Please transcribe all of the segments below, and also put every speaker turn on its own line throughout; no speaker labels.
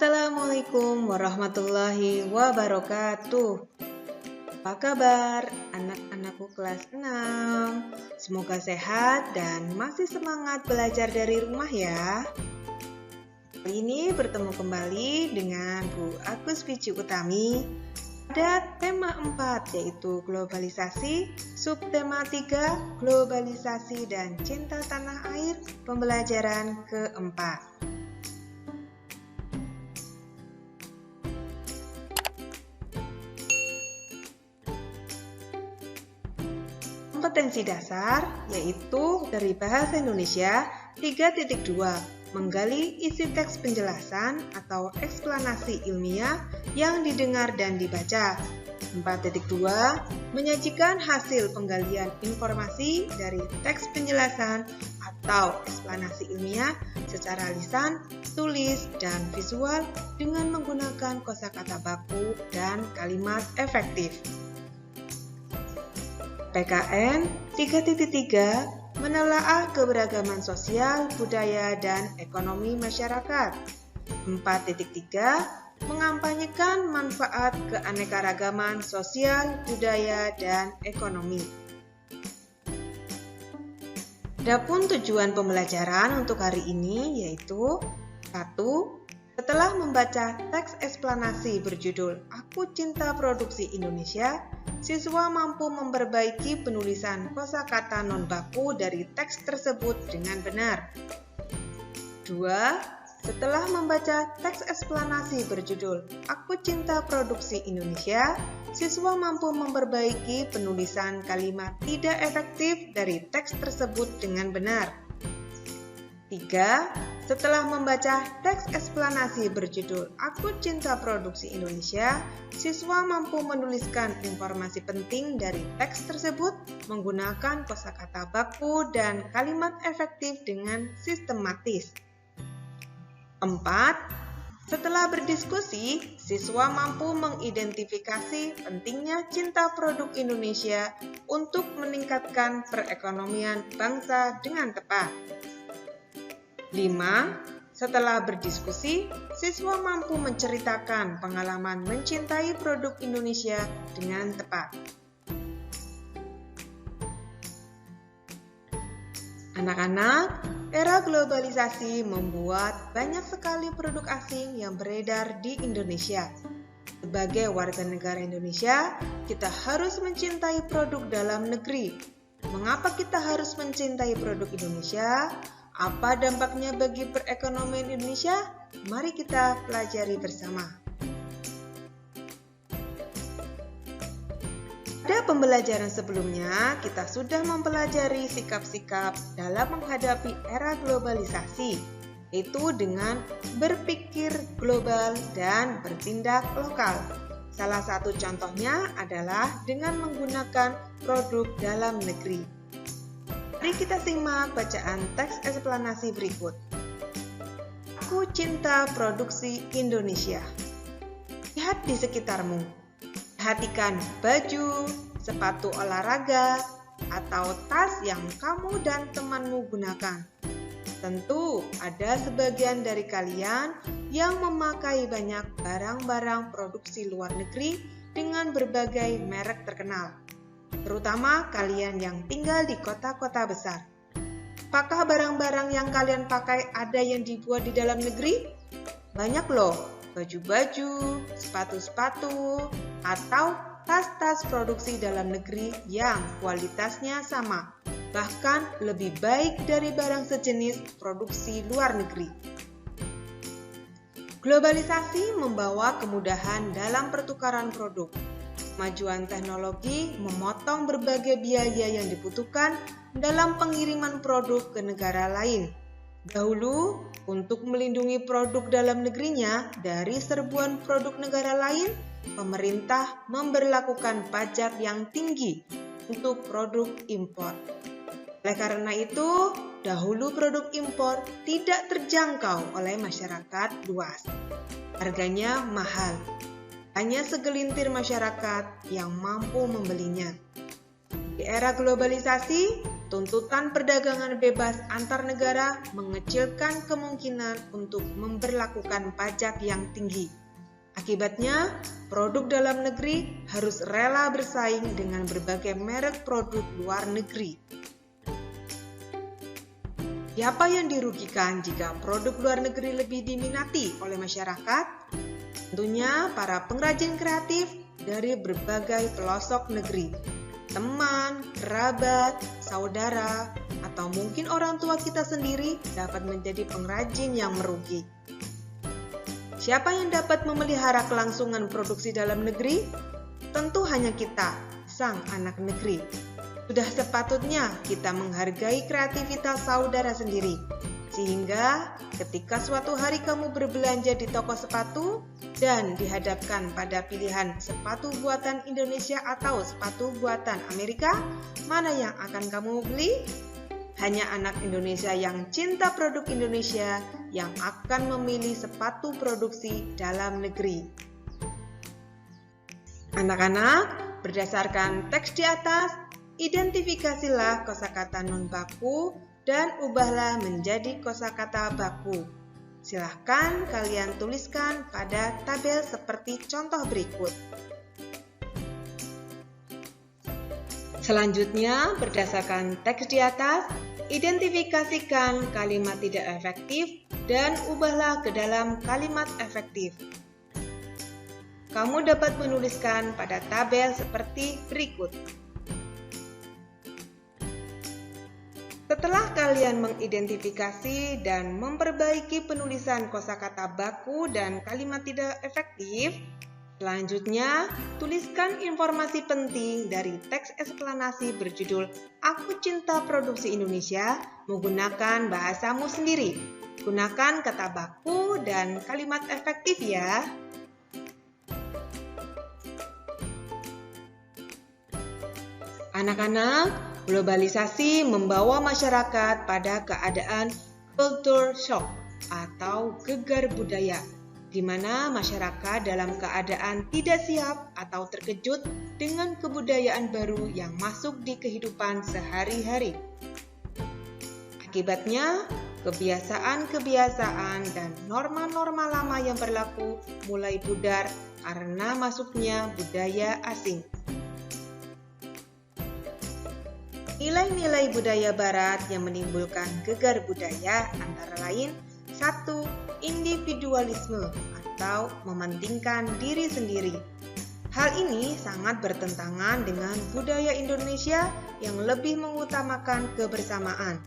Assalamualaikum warahmatullahi wabarakatuh. Apa kabar anak-anakku kelas 6? Semoga sehat dan masih semangat belajar dari rumah ya. Kali ini bertemu kembali dengan Bu Agus Vici Utami pada tema 4 yaitu globalisasi, subtema 3 globalisasi dan cinta tanah air, pembelajaran keempat. Kompetensi dasar yaitu dari Bahasa Indonesia 3.2 menggali isi teks penjelasan atau eksplanasi ilmiah yang didengar dan dibaca. 4.2 menyajikan hasil penggalian informasi dari teks penjelasan atau eksplanasi ilmiah secara lisan, tulis, dan visual dengan menggunakan kosakata baku dan kalimat efektif. PKN 3.3 menelaah keberagaman sosial, budaya, dan ekonomi masyarakat. 4.3 mengampanyekan manfaat keanekaragaman sosial, budaya, dan ekonomi. Adapun tujuan pembelajaran untuk hari ini yaitu 1. Setelah membaca teks eksplanasi berjudul Aku Cinta Produksi Indonesia, siswa mampu memperbaiki penulisan kosakata non-baku dari teks tersebut dengan benar. 2. Setelah membaca teks eksplanasi berjudul Aku Cinta Produksi Indonesia, siswa mampu memperbaiki penulisan kalimat tidak efektif dari teks tersebut dengan benar. 3. Setelah membaca teks eksplanasi berjudul Aku Cinta Produksi Indonesia, siswa mampu menuliskan informasi penting dari teks tersebut menggunakan kosakata baku dan kalimat efektif dengan sistematis. 4. Setelah berdiskusi, siswa mampu mengidentifikasi pentingnya cinta produk Indonesia untuk meningkatkan perekonomian bangsa dengan tepat. 5. Setelah berdiskusi, siswa mampu menceritakan pengalaman mencintai produk Indonesia dengan tepat. Anak-anak, era globalisasi membuat banyak sekali produk asing yang beredar di Indonesia. Sebagai warga negara Indonesia, kita harus mencintai produk dalam negeri. Mengapa kita harus mencintai produk Indonesia? Apa dampaknya bagi perekonomian Indonesia? Mari kita pelajari bersama. Pada pembelajaran sebelumnya, kita sudah mempelajari sikap-sikap dalam menghadapi era globalisasi, yaitu dengan berpikir global dan bertindak lokal. Salah satu contohnya adalah dengan menggunakan produk dalam negeri. Mari kita simak bacaan teks eksplanasi berikut. Aku cinta produksi Indonesia. Lihat di sekitarmu. Perhatikan baju, sepatu olahraga, atau tas yang kamu dan temanmu gunakan. Tentu ada sebagian dari kalian yang memakai banyak barang-barang produksi luar negeri dengan berbagai merek terkenal. Terutama kalian yang tinggal di kota-kota besar. Apakah barang-barang yang kalian pakai ada yang dibuat di dalam negeri? Banyak loh, baju-baju, sepatu-sepatu, atau tas-tas produksi dalam negeri yang kualitasnya sama, bahkan lebih baik dari barang sejenis produksi luar negeri. Globalisasi membawa kemudahan dalam pertukaran produk. Kemajuan teknologi memotong berbagai biaya yang dibutuhkan dalam pengiriman produk ke negara lain. Dahulu, untuk melindungi produk dalam negerinya dari serbuan produk negara lain, pemerintah memberlakukan pajak yang tinggi untuk produk impor. Oleh karena itu, dahulu produk impor tidak terjangkau oleh masyarakat luas. Harganya mahal. Hanya segelintir masyarakat yang mampu membelinya. Di era globalisasi, tuntutan perdagangan bebas antar negara mengecilkan kemungkinan untuk memberlakukan pajak yang tinggi. Akibatnya, produk dalam negeri harus rela bersaing dengan berbagai merek produk luar negeri. Siapa yang dirugikan jika produk luar negeri lebih diminati oleh masyarakat? Tentunya para pengrajin kreatif dari berbagai pelosok negeri. Teman, kerabat, saudara, atau mungkin orang tua kita sendiri dapat menjadi pengrajin yang merugi. Siapa yang dapat memelihara kelangsungan produksi dalam negeri? Tentu hanya kita, sang anak negeri. Sudah sepatutnya kita menghargai kreativitas saudara sendiri, sehingga ketika suatu hari kamu berbelanja di toko sepatu dan dihadapkan pada pilihan sepatu buatan Indonesia atau sepatu buatan Amerika, mana yang akan kamu beli? Hanya anak Indonesia yang cinta produk Indonesia yang akan memilih sepatu produksi dalam negeri. Anak-anak, berdasarkan teks di atas, identifikasilah kosakata non baku dan ubahlah menjadi kosakata baku. Silahkan kalian tuliskan pada tabel seperti contoh berikut. Selanjutnya, berdasarkan teks di atas, identifikasikan kalimat tidak efektif dan ubahlah ke dalam kalimat efektif. Kamu dapat menuliskan pada tabel seperti berikut. Setelah kalian mengidentifikasi dan memperbaiki penulisan kosakata baku dan kalimat tidak efektif, selanjutnya tuliskan informasi penting dari teks eksplanasi berjudul Aku Cinta Produksi Indonesia menggunakan bahasamu sendiri. Gunakan kata baku dan kalimat efektif ya. Anak-anak, globalisasi membawa masyarakat pada keadaan culture shock atau gegar budaya, di mana masyarakat dalam keadaan tidak siap atau terkejut dengan kebudayaan baru yang masuk di kehidupan sehari-hari. Akibatnya, kebiasaan-kebiasaan dan norma-norma lama yang berlaku mulai pudar karena masuknya budaya asing. Nilai-nilai budaya barat yang menimbulkan gegar budaya antara lain 1. Individualisme atau mementingkan diri sendiri. Hal ini sangat bertentangan dengan budaya Indonesia yang lebih mengutamakan kebersamaan.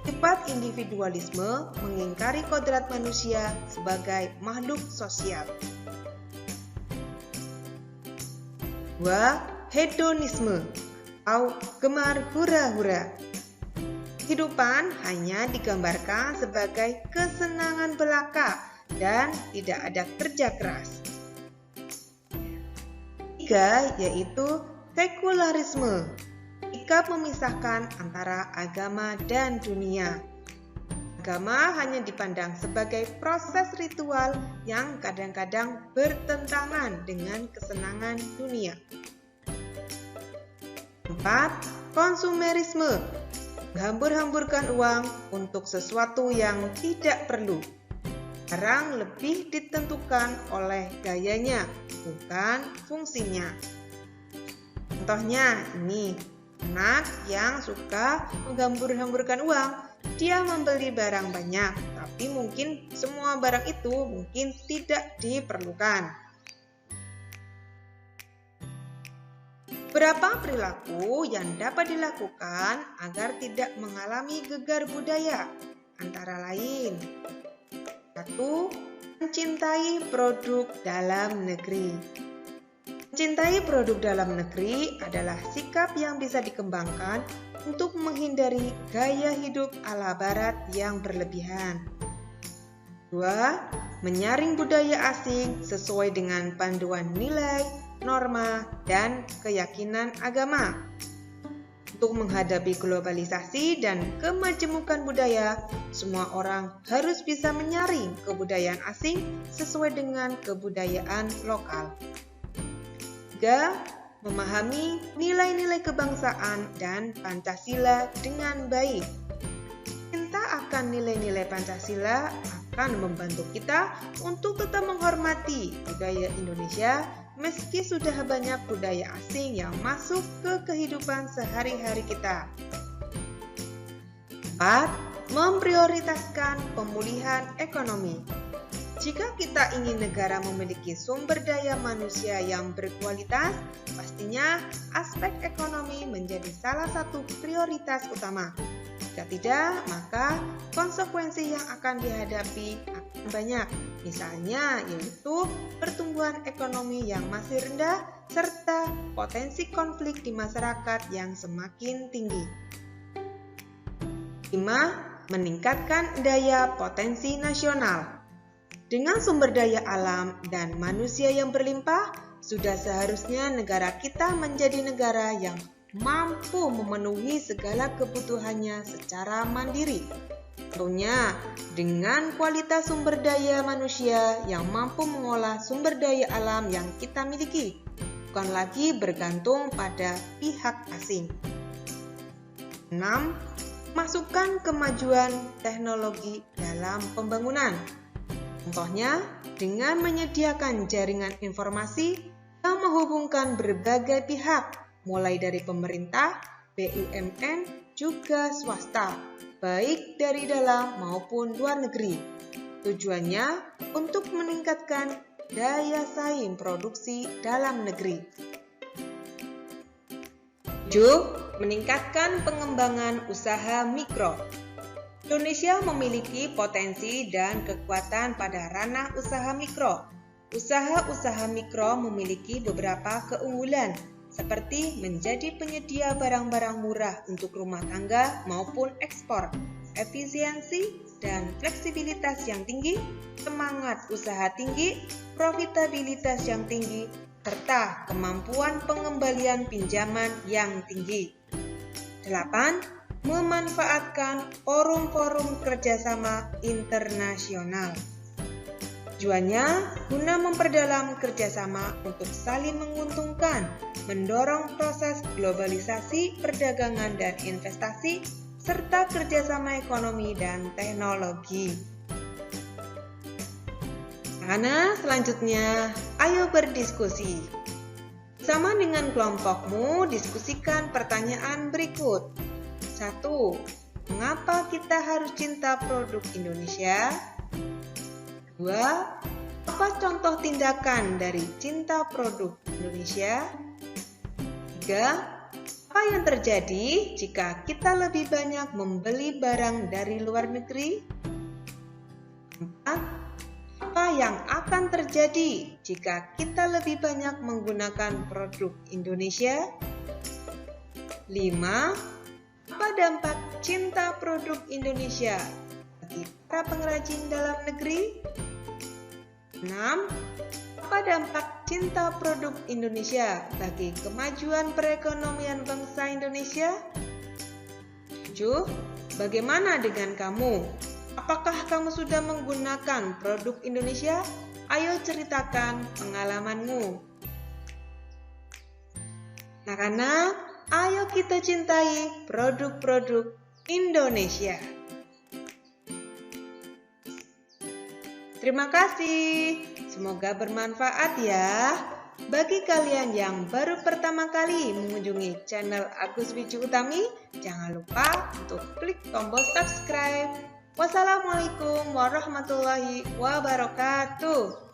Sifat individualisme mengingkari kodrat manusia sebagai makhluk sosial. 2. Hedonisme atau gemar hura-hura. Kehidupan hanya digambarkan sebagai kesenangan belaka dan tidak ada kerja keras. 3. Yaitu sekularisme, sikap memisahkan antara agama dan dunia. Agama hanya dipandang sebagai proses ritual yang kadang-kadang bertentangan dengan kesenangan dunia. 4. Konsumerisme, menghambur-hamburkan uang untuk sesuatu yang tidak perlu. Barang lebih ditentukan oleh gayanya, bukan fungsinya. Contohnya ini, anak yang suka menghambur-hamburkan uang, dia membeli barang banyak, tapi mungkin semua barang itu mungkin tidak diperlukan. Beberapa perilaku yang dapat dilakukan agar tidak mengalami gegar budaya, antara lain 1. Mencintai produk dalam negeri. Mencintai produk dalam negeri adalah sikap yang bisa dikembangkan untuk menghindari gaya hidup ala barat yang berlebihan. 2. Menyaring budaya asing sesuai dengan panduan nilai, norma, dan keyakinan agama. Untuk menghadapi globalisasi dan kemajemukan budaya, semua orang harus bisa menyaring kebudayaan asing sesuai dengan kebudayaan lokal. 3. memahami nilai-nilai kebangsaan dan Pancasila dengan baik. Cinta akan nilai-nilai Pancasila akan membantu kita untuk tetap menghormati budaya Indonesia meski sudah banyak budaya asing yang masuk ke kehidupan sehari-hari kita. 4. Memprioritaskan pemulihan ekonomi. Jika kita ingin negara memiliki sumber daya manusia yang berkualitas, pastinya aspek ekonomi menjadi salah satu prioritas utama. Jika tidak, maka konsekuensi yang akan dihadapi akan banyak. Misalnya, yaitu pertumbuhan ekonomi yang masih rendah serta potensi konflik di masyarakat yang semakin tinggi. 5. Meningkatkan daya potensi nasional. Dengan sumber daya alam dan manusia yang berlimpah, sudah seharusnya negara kita menjadi negara yang mampu memenuhi segala kebutuhannya secara mandiri. Tentunya dengan kualitas sumber daya manusia yang mampu mengolah sumber daya alam yang kita miliki, bukan lagi bergantung pada pihak asing. 6. Masukkan kemajuan teknologi dalam pembangunan. Contohnya, dengan menyediakan jaringan informasi yang menghubungkan berbagai pihak, mulai dari pemerintah, BUMN, juga swasta, baik dari dalam maupun luar negeri. Tujuannya untuk meningkatkan daya saing produksi dalam negeri. 7. Meningkatkan pengembangan usaha mikro. Indonesia memiliki potensi dan kekuatan pada ranah usaha mikro. Usaha-usaha mikro memiliki beberapa keunggulan, seperti menjadi penyedia barang-barang murah untuk rumah tangga maupun ekspor, efisiensi dan fleksibilitas yang tinggi, semangat usaha tinggi, profitabilitas yang tinggi, serta kemampuan pengembalian pinjaman yang tinggi. 8. Memanfaatkan forum-forum kerjasama internasional. Tujuannya guna memperdalam kerjasama untuk saling menguntungkan, mendorong proses globalisasi perdagangan dan investasi, serta kerjasama ekonomi dan teknologi. Karena selanjutnya, ayo berdiskusi. Sama dengan kelompokmu, diskusikan pertanyaan berikut. 1. Mengapa kita harus cinta produk Indonesia? 2. Apa contoh tindakan dari cinta produk Indonesia? 3. Apa yang terjadi jika kita lebih banyak membeli barang dari luar negeri? 4. Apa yang akan terjadi jika kita lebih banyak menggunakan produk Indonesia? 5. Apa dampak cinta produk Indonesia bagi para pengrajin dalam negeri? 6. Apa dampak cinta produk Indonesia bagi kemajuan perekonomian bangsa Indonesia? 7. Bagaimana dengan kamu? Apakah kamu sudah menggunakan produk Indonesia? Ayo ceritakan pengalamanmu. Anak-anak, ayo kita cintai produk-produk Indonesia. Terima kasih. Semoga bermanfaat ya. Bagi kalian yang baru pertama kali mengunjungi channel Agus Wiju Utami, jangan lupa untuk klik tombol subscribe. Wassalamualaikum warahmatullahi wabarakatuh.